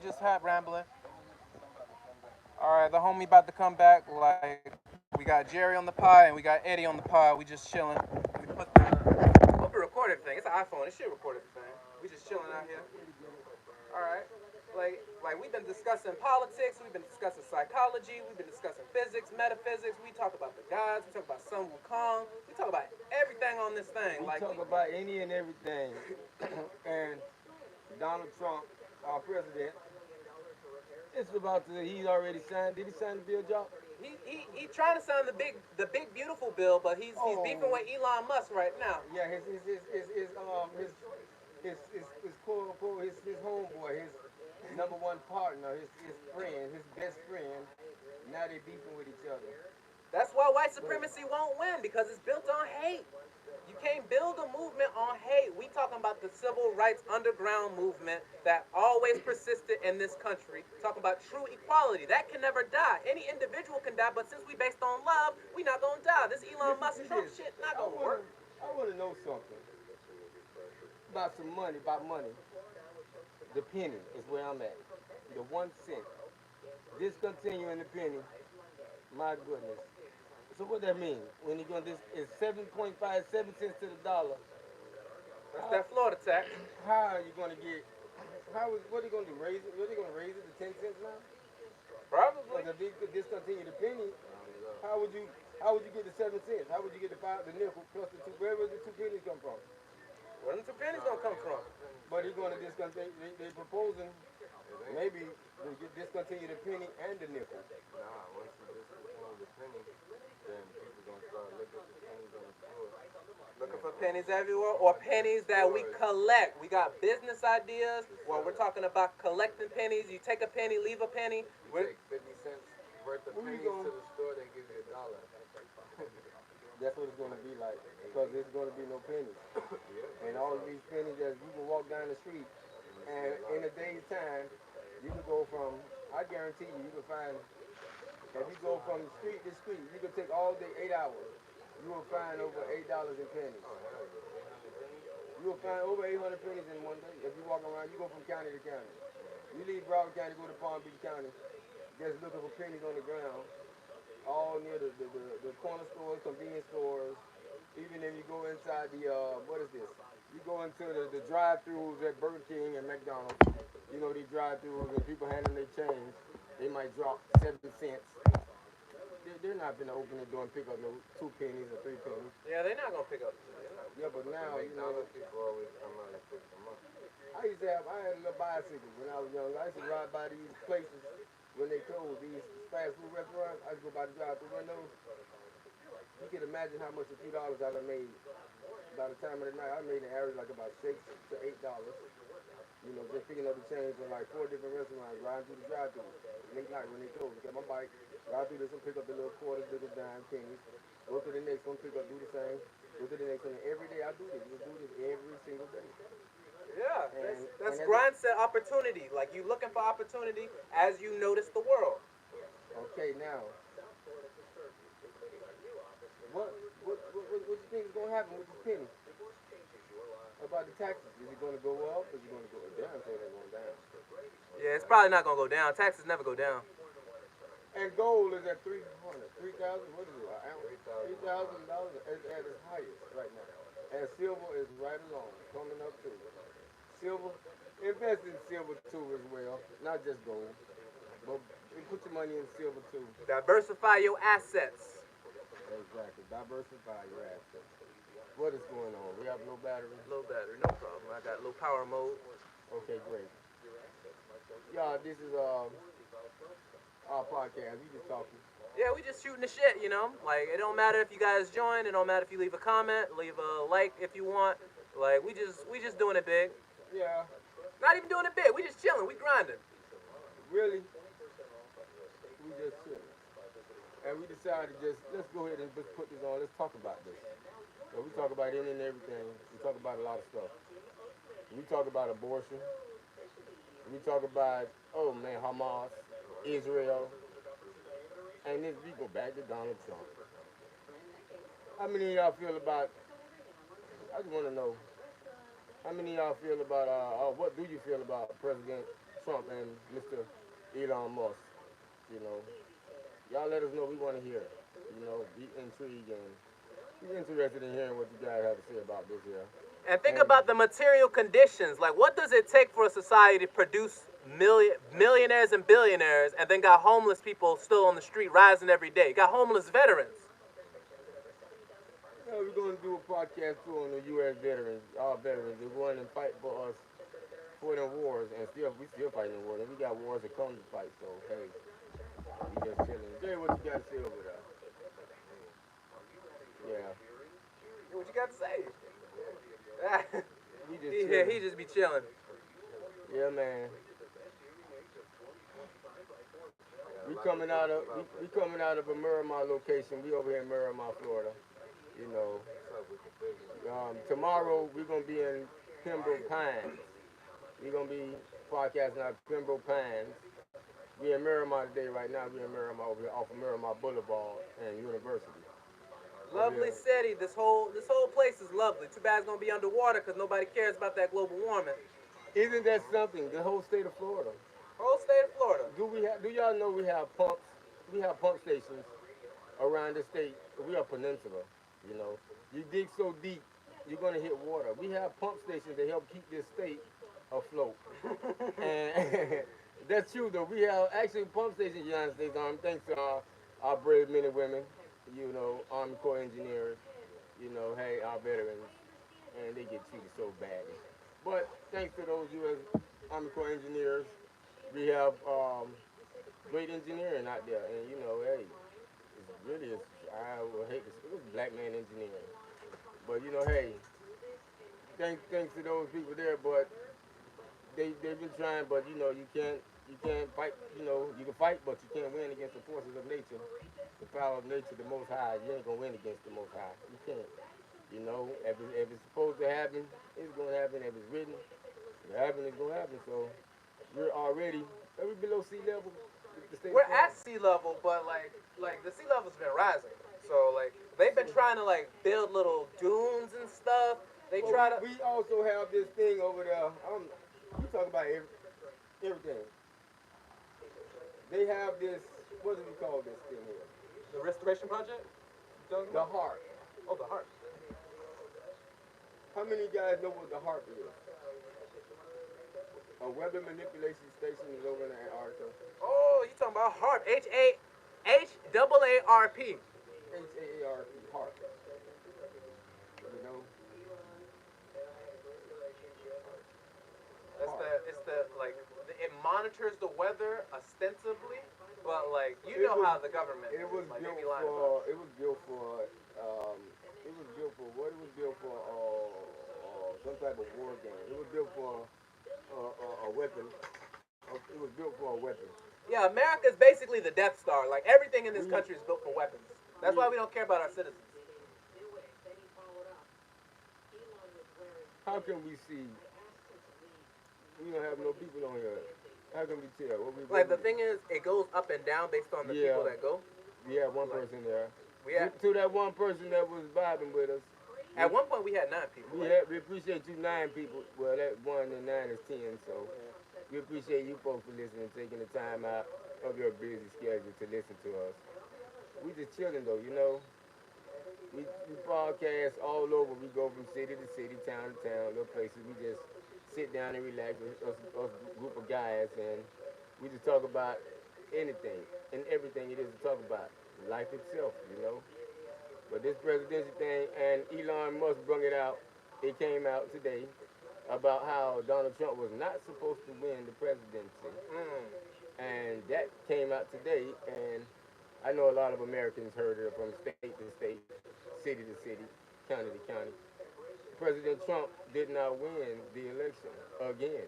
just had rambling. All right, the homie about to come back. Like we got Jerry on the pod and we got Eddie on the pod. We just chilling. We put the hope it record everything. It's an iPhone. It should record everything. We just chilling out here. All right. Like we've been discussing politics. We've been discussing psychology. We've been discussing physics, metaphysics. We talk about the gods. We talk about Sun Wukong. We talk about everything on this thing. We talk about any and everything. And Donald Trump, our president, it's about to, he's already signed. Did he sign the bill, Joe? He trying to sign the big beautiful bill, but he's beefing with Elon Musk right now. Yeah, his quote unquote his homeboy, his number one partner, his friend, his best friend. Now they beefing with each other. That's why white But supremacy won't win because it's built on hate. You can't build a movement on hate. We talking about the civil rights underground movement that always persisted in this country. Talking about true equality. That can never die. Any individual can die, but since we based on love, we not gonna die. This Elon listen Musk to Trump this. shit not I gonna wanna work. I wanna know something about some money. About money. The penny is where I'm at. The 1 cent. Discontinuing the penny. My goodness. So what that mean? When you gonna this is 7.57 cents to the dollar. That's How, that Florida tax. how are you gonna get? What are you gonna do? Raise it? What are they gonna raise it to 10 cents now? Probably. Because if they could discontinue the penny, how would you how would you get the 7 cents? How would you get the nickel plus the two? Where would the two pennies come from? Where the two pennies gonna come from? But he's gonna discontinue. They proposing maybe to discontinue the penny and the nickel. Nah, once you discontinue the penny, then people gonna start looking for pennies on the floor. Looking And for pennies everywhere or pennies that we collect. We got business ideas where we're talking about collecting pennies. You take a penny, leave a penny. you We're, take 50 cents worth of Who you pennies going? to the store, they give you $1. That's what it's gonna be like. Because there's gonna be no pennies. Yeah, And all of these pennies that you can walk down the street, and you and save in a lives. day's time, you can go from. I guarantee you, you can find. If you go from street to street, you can take all day 8 hours. You will find over $8 in pennies. Oh, hell yeah. 800 pennies? You will find over 800 pennies in one day. If you walk around, you go from county to county. You leave Broward County, go to Palm Beach County, just looking for pennies on the ground, all near the corner stores, convenience stores. Even if you go inside the, what is this? You go into the drive-throughs at Burger King and McDonald's. You know, these drive-throughs and people handling their change, they might drop 7 cents. They're not going to open the door and pick up no 2 pennies or 3 pennies. yeah, they're not gonna pick up. Yeah, but The now, McDonald's people always come out and pick them up. I had a little bicycle when I was young. I used to ride by these places when they closed, these fast food restaurants. I used to go by the drive-through windows. You can imagine how much a few dollars I done made. By the time of the night, I made an average like about $6 to $8. You know, just picking up the change from like 4 different restaurants, riding through the drive-through. Late night when they close, get my bike, ride through this one, pick up the little quarters, little dime, pennies. Go to the next one, pick up, do the same. Go to the next one. And every day I do this. You do this every single day. Yeah, that's And as grind set opportunity. Like you looking for opportunity as you notice the world. okay, now what you think is gonna happen with this penny? About the taxes? Is it gonna go up? Is it gonna go down? Say they're going down. Yeah, it's probably not gonna go down. Taxes never go down. And gold is at 300, 3,000. What is it? An ounce? $3,000. $3,000 at its highest right now. And silver is right along, coming up too. Silver, invest in silver too as well, not just gold, but put your money in silver too. Diversify your assets. Exactly. Diversify your assets. What is going on? We have no battery. Low battery, no problem. I got low power mode. Okay, great. Yeah, this is our podcast. We just talking. Yeah, we just shooting the shit, you know. Like it don't matter if you guys join. It don't matter if you leave a comment, leave a like if you want. Like we just doing it big. Yeah, Not even doing it big. We just chilling. We grinding. really. We just chilling. And we decided to just let's go ahead and just put this on. Let's talk about this. So we talk about any and everything. We talk about a lot of stuff. We talk about abortion. We talk about Hamas, Israel, and then we go back to Donald Trump. How many of y'all feel about? I just want to know how many of y'all feel about? What do you feel about President Trump and Mr. Elon Musk. You know, y'all let us know. We want to hear. You know, be intrigued and be interested in hearing what you guys have to say about this here. And think about the material conditions. Like, what does it take for a society to produce millionaires and billionaires, and then got homeless people still on the street rising every day? Got homeless veterans. Yeah, we're going to do a podcast too on the U.S. veterans, our veterans. They run and fight for us for them wars, and we still fighting the wars, and we got wars to come to fight. So hey, we just chilling. Jay, what you got to say over there? Yeah. What you got to say? We just he chilling. just be chilling. Yeah, man. We coming out of a Miramar location. We over here in Miramar, Florida. You know, tomorrow we're gonna be in Pembroke Pines. We're gonna be podcasting out of Pembroke Pines. We in Miramar today. Right now, we in Miramar over here off of Miramar Boulevard and University. Lovely city. This whole place is lovely. Too bad it's gonna be underwater because nobody cares about that global warming. Isn't that something? The whole state of Florida. Whole state of Florida. Do y'all know we have pumps? We have pump stations around the state. We are peninsula. You know, you dig so deep, you're gonna hit water. We have pump stations that help keep this state afloat. And that's true though. We have actually pump stations in the United States. Thanks to our brave men and women. You know, Army Corps engineers. You know, hey, our veterans, and they get treated so badly. But thanks to those U.S. Army Corps engineers, we have great engineering out there. And you know, hey, I would hate to say it was black man engineering. But you know, hey, thanks to those people there. But they've been trying. But you know, you can't fight. You know, you can fight, but you can't win against the forces of nature. The power of nature, the Most High. You ain't gonna win against the Most High. You can't. You know, if it's supposed to happen, it's gonna happen. If it's written, it's happen. It's gonna happen. So we're already below sea level. We're at sea level, but like the sea level's been rising. So like they've been trying to like build little dunes and stuff. They try to. We also have this thing over there. We talk about everything. They have this. What do we call this thing here? The restoration project. The HAARP. Oh, the HAARP. How many guys know what the HAARP is? A weather manipulation station is over in Antarctica. Oh, you talking about HAARP? H-A-A-R-P. HAARP. HAARP. You know. It monitors the weather ostensibly, but like how the government. It was like, built for. What it was built for? Some type of war game. It was built for a weapon. It was built for a weapon. Yeah, America is basically the Death Star. Like everything in this country is built for weapons. That's why we don't care about our citizens. How can we see? We don't have no people on here. How can we tell? The thing is, it goes up and down based on the people that go. We had one person there. To that one person that was vibing with us. At one point, we had 9 people. We appreciate you 9 people. Well, that 1 and 9 is 10. So we appreciate you folks for listening, taking the time out of your busy schedule to listen to us. We just chilling though, you know. We podcast all over. We go from city to city, town to town, little places. We just sit down and relax with us group of guys, and we just talk about anything and everything it is to talk about. Life itself, you know. But this presidential thing, and Elon Musk brought it out, it came out today, about how Donald Trump was not supposed to win the presidency. And that came out today, and I know a lot of Americans heard it from state to state, city to city, county to county. President Trump did not win the election again.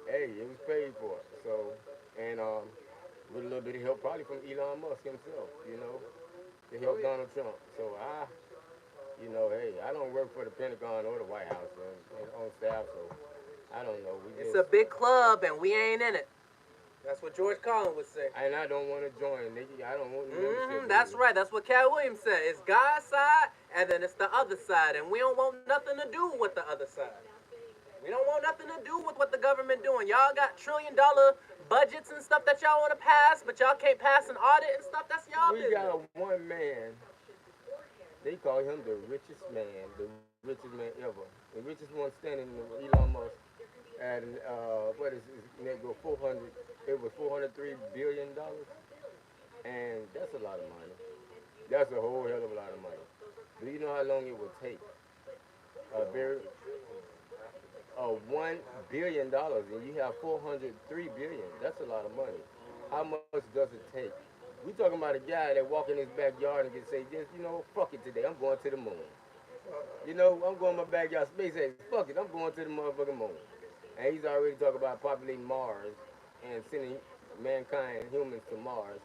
Hey, it was paid for. So, and with a little bit of help probably from Elon Musk himself, you know, to help Donald Trump. So hey, I don't work for the Pentagon or the White House and on staff, so I don't know. It's a big club and we ain't in it. That's what George Carlin would say. And I don't want to join, nigga. I don't want to. That's right. That's what Cat Williams said. It's God's side, and then it's the other side, and we don't want nothing to do with the other side. We don't want nothing to do with what the government doing. Y'all got $1 trillion budgets and stuff that y'all want to pass, but y'all can't pass an audit and stuff. That's y'all We business. got one man. They call him the richest man ever. The richest one standing, Elon Musk. And what is his net go? 400. It was $403 billion, and that's a lot of money. That's a whole hell of a lot of money. Do you know how long it would take? Very $1 billion, and you have 403 billion. That's a lot of money. How much does it take? We talking about a guy that walk in his backyard and can say, "Just fuck it today. I'm going to the moon. I'm going to my backyard. SpaceX, fuck it. I'm going to the motherfucking moon." And he's already talking about populating Mars and sending mankind, humans to Mars.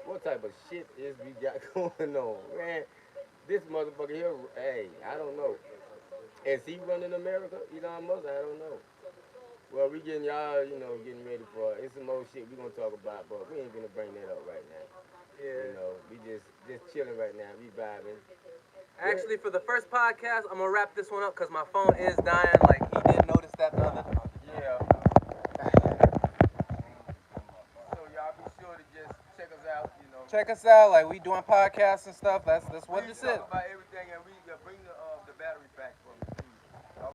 What type of shit is we got going on, man? This motherfucker here, hey, I don't know. Is he running America? Elon Musk? I don't know. Well, we getting y'all, getting ready for it's some more shit we gonna talk about, but we ain't gonna bring that up right now. Yeah. We just chilling right now, we vibing. Actually, for the first podcast, I'm gonna wrap this one up because my phone is dying. Like he did notice that the other. Yeah. So y'all be sure to just check us out. Check us out. Like we doing podcasts and stuff. That's what this is. Talk about everything, and we bring